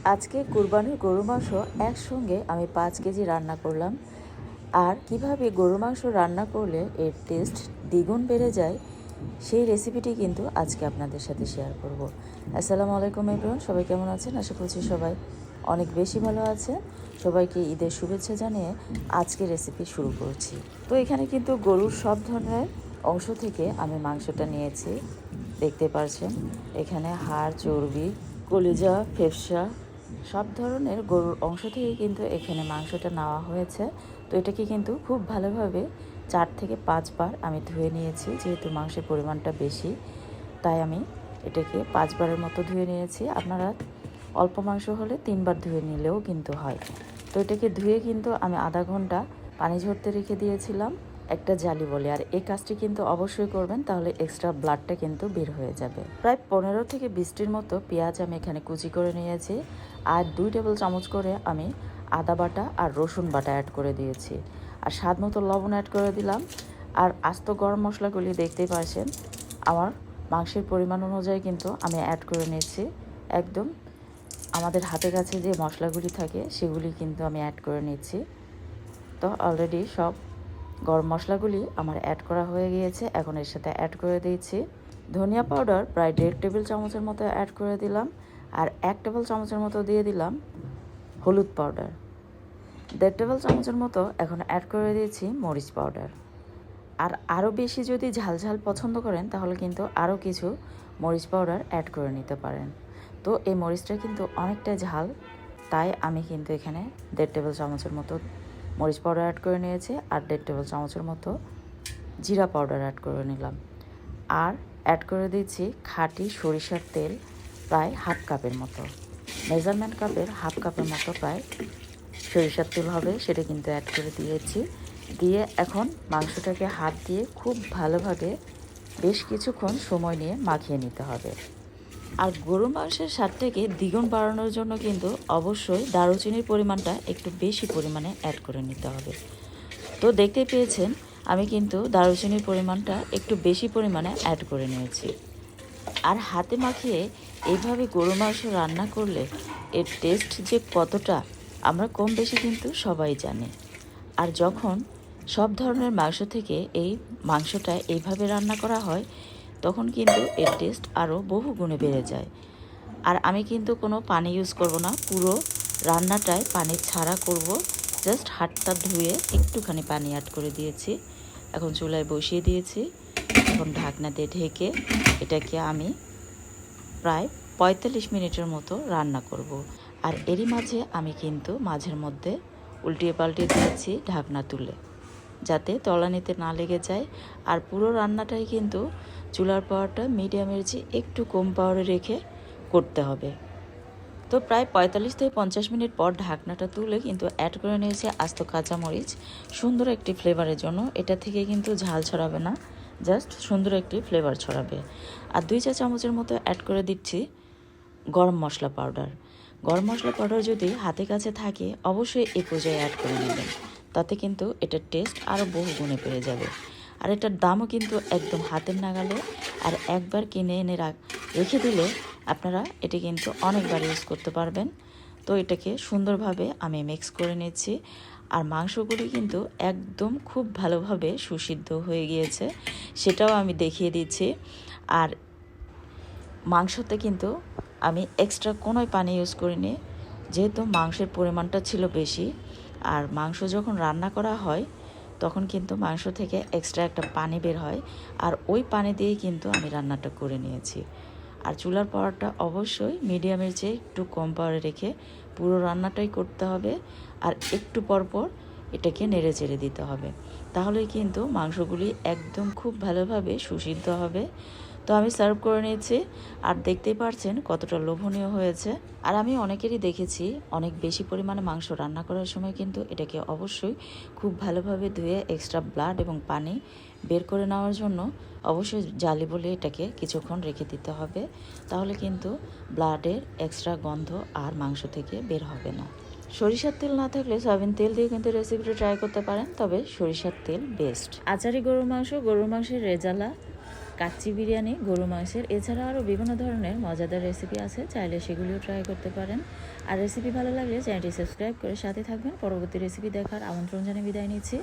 আজকে কুরবানির গরু মাংস একসঙ্গে আমি 5 কেজি রান্না করলাম। আর কিভাবে গরু মাংস রান্না করলে এর টেস্ট দ্বিগুণ বেড়ে যায় সেই রেসিপিটি কিন্তু আজকে আপনাদের সাথে শেয়ার করব। আসসালামু আলাইকুম এভরিওয়ান, সবাই কেমন আছেন? আশা করছি সবাই অনেক বেশি ভালো আছে। সবাইকে ঈদের শুভেচ্ছা জানিয়ে আজকে রেসিপি শুরু করছি। তো এখানে কিন্তু গরুর সব ধরনের অংশ থেকে আমি মাংসটা নিয়েছি। দেখতে পাচ্ছেন এখানে হাড়, চর্বি, কলিজা, ফেফসা সব ধরনের গরুর অংশ থেকে কিন্তু এখানে মাংসটা নেওয়া হয়েছে। তো এটাকে কিন্তু খুব ভালোভাবে 4 থেকে 5 বার আমি ধুয়ে নিয়েছি। যেহেতু মাংসের পরিমাণটা বেশি, তাই আমি এটাকে 5 বারের মতো ধুয়ে নিয়েছি। আপনারা অল্প মাংস হলে 3 বার ধুয়ে নিলেও কিন্তু হয়। তো এটাকে ধুয়ে কিন্তু আমি আধা ঘন্টা পানি ঝরতে রেখে দিয়েছিলাম একটা জালি বলে। আর এই কাজটি কিন্তু অবশ্যই করবেন, তাহলে এক্সট্রা ব্লাডটা কিন্তু বের হয়ে যাবে। প্রায় 15 থেকে 20টির মতো পেঁয়াজ আমি এখানে কুচি করে নিয়েছি। আর 2 টেবিল চামচ করে আমি আদা বাটা আর রসুন বাটা অ্যাড করে দিয়েছি। আর স্বাদ মতো লবণ অ্যাড করে দিলাম। আর আস্ত গরম মশলাগুলি দেখতেই পাচ্ছেন আমার মাংসের পরিমাণ অনুযায়ী কিন্তু আমি অ্যাড করে নিয়েছি। একদম আমাদের হাতের কাছে যে মশলাগুলি থাকে সেগুলি কিন্তু আমি অ্যাড করে নিচ্ছি। তো অলরেডি সব গরম মশলাগুলি আমার অ্যাড করা হয়ে গিয়েছে। এখন এর সাথে অ্যাড করে দিয়েছি ধনিয়া পাউডার প্রায় 1.5 টেবিল চামচের মতো অ্যাড করে দিলাম। আর 1 টেবিল চামচের মতো দিয়ে দিলাম হলুদ পাউডার। 1.5 টেবিল চামচের মতো এখন অ্যাড করে দিয়েছি মরিচ পাউডার। আর আরও বেশি যদি ঝাল ঝাল পছন্দ করেন তাহলে কিন্তু আরও কিছু মরিচ পাউডার অ্যাড করে নিতে পারেন। তো এই মরিচটা কিন্তু অনেকটা ঝাল, তাই আমি কিন্তু এখানে 1.5 টেবিল চামচের মতো মরিচ পাউডার অ্যাড করে নিয়েছি। আর 1.5 টেবিল চামচের মতো জিরা পাউডার অ্যাড করে নিলাম। আর অ্যাড করে দিচ্ছি খাঁটি সরিষার তেল প্রায় হাফ কাপের মতো। মেজারমেন্ট কাপের হাফ কাপের মতো প্রায় সরিষার তেল হবে, সেটা কিন্তু অ্যাড করে দিয়েছি। দিয়ে এখন মাংসটাকে হাত দিয়ে খুব ভালোভাবে বেশ কিছুক্ষণ সময় নিয়ে মাখিয়ে নিতে হবে। আর গরু মাংসের স্বাদটাকে দ্বিগুণ বাড়ানোর জন্য কিন্তু অবশ্যই দারুচিনির পরিমাণটা একটু বেশি পরিমাণে অ্যাড করে নিতে হবে। তো দেখতে পেয়েছেন আমি কিন্তু দারুচিনির পরিমাণটা একটু বেশি পরিমাণে অ্যাড করে নিয়েছি। আর হাতে মাখিয়ে এইভাবে গরু মাংস রান্না করলে এর টেস্ট যে কতটা আমরা কম বেশি কিন্তু সবাই জানি। আর যখন সব ধরনের মাংস থেকে এই মাংসটা এইভাবে রান্না করা হয় তখন কিন্তু এর টেস্ট আরও বহু গুণে বেড়ে যায়। আর আমি কিন্তু কোনো পানি ইউজ করব না, পুরো রান্নাটায় পানি ছাড়া করব। জাস্ট হাতটা ধুয়ে একটুখানি পানি অ্যাড করে দিয়েছি। এখন চুলায় বসিয়ে দিয়েছি। এখন ঢাকনা দিয়ে ঢেকে এটাকে আমি প্রায় 45 মিনিটের মতো রান্না করব। আর এরই মাঝে আমি কিন্তু মাঝের মধ্যে উল্টিয়ে পাল্টিয়ে দিয়েছি ঢাকনা তুলে, যাতে তলানিতে না লেগে যায়। আর পুরো রান্নাটাই কিন্তু চুলার পাওয়ারটা মিডিয়ামের চেয়ে একটু কম পাওয়ারে রেখে করতে হবে। তো প্রায় 45 থেকে 50 মিনিট পর ঢাকনাটা তুলে কিন্তু অ্যাড করে নিয়েছি আস্ত কাঁচামরিচ, সুন্দর একটি ফ্লেভারের জন্য। এটা থেকে কিন্তু ঝাল ছড়াবে না, জাস্ট সুন্দর একটি ফ্লেভার ছড়াবে। আর 2 চা চামচের মতো অ্যাড করে দিচ্ছি গরম মশলা পাউডার। গরম মশলা পাউডার যদি হাতে কাছে থাকে অবশ্যই এই পর্যায়ে অ্যাড করে নেবেন, তাতে কিন্তু এটার টেস্ট আরও বহু গুণে বেড়ে যাবে। আর এটার দামও কিন্তু একদম হাতের নাগালে। আর একবার কিনে এনে রেখে দিলে আপনারা এটি কিন্তু অনেকবার ইউজ করতে পারবেন। তো এটাকে সুন্দরভাবে আমি মিক্স করে নিচ্ছি। আর মাংসগুলি কিন্তু একদম খুব ভালোভাবে সুসিদ্ধ হয়ে গিয়েছে, সেটাও আমি দেখিয়ে দিচ্ছি। আর মাংসতে কিন্তু আমি এক্সট্রা কোনোই পানি ইউজ করিনি, যেহেতু মাংসের পরিমাণটা ছিল বেশি। আর মাংস যখন রান্না করা হয় তখন কিন্তু মাংস থেকে এক্সট্রা একটা পানি বের হয়, আর ওই পানি দিয়েই কিন্তু আমি রান্নাটা করে নিয়েছি। আর চুলার পাওয়ারটা অবশ্যই মিডিয়ামের চেয়ে একটু কম পাওয়ারে রেখে পুরো রান্নাটাই করতে হবে। আর একটু পরপর এটাকে নেড়ে চেড়ে দিতে হবে, তাহলেই কিন্তু মাংসগুলি একদম খুব ভালোভাবে সুসিদ্ধ হবে। তো আমি সার্ভ করে নিয়েছি। আর দেখতেই পারছেন কতটা লোভনীয় হয়েছে। আর আমি অনেকেরই দেখেছি অনেক বেশি পরিমাণে মাংস রান্না করার সময় কিন্তু এটাকে অবশ্যই খুব ভালোভাবে ধুয়ে এক্সট্রা ব্লাড এবং পানি বের করে নেওয়ার জন্য অবশ্যই জালি বলে এটাকে কিছুক্ষণ রেখে দিতে হবে, তাহলে কিন্তু ব্লাডের এক্সট্রা গন্ধ আর মাংস থেকে বের হবে না। সরিষার তেল না থাকলে সয়াবিন তেল দিয়ে কিন্তু রেসিপিটা ট্রাই করতে পারেন, তবে সরিষার তেল বেস্ট। আচারি গরুর মাংসের রেজালা কাচ্চি বিরিয়ানি গরু মাংসের। এছাড়া আরও বিভিন্ন ধরনের মজাদার রেসিপি আছে, চাইলে সেগুলিও ট্রাই করতে পারেন। আর রেসিপি ভালো লাগলে চ্যানেলটি সাবস্ক্রাইব করে সাথে থাকবেন। পরবর্তী রেসিপি দেখার আমন্ত্রণ জানিয়ে বিদায় নিচ্ছি।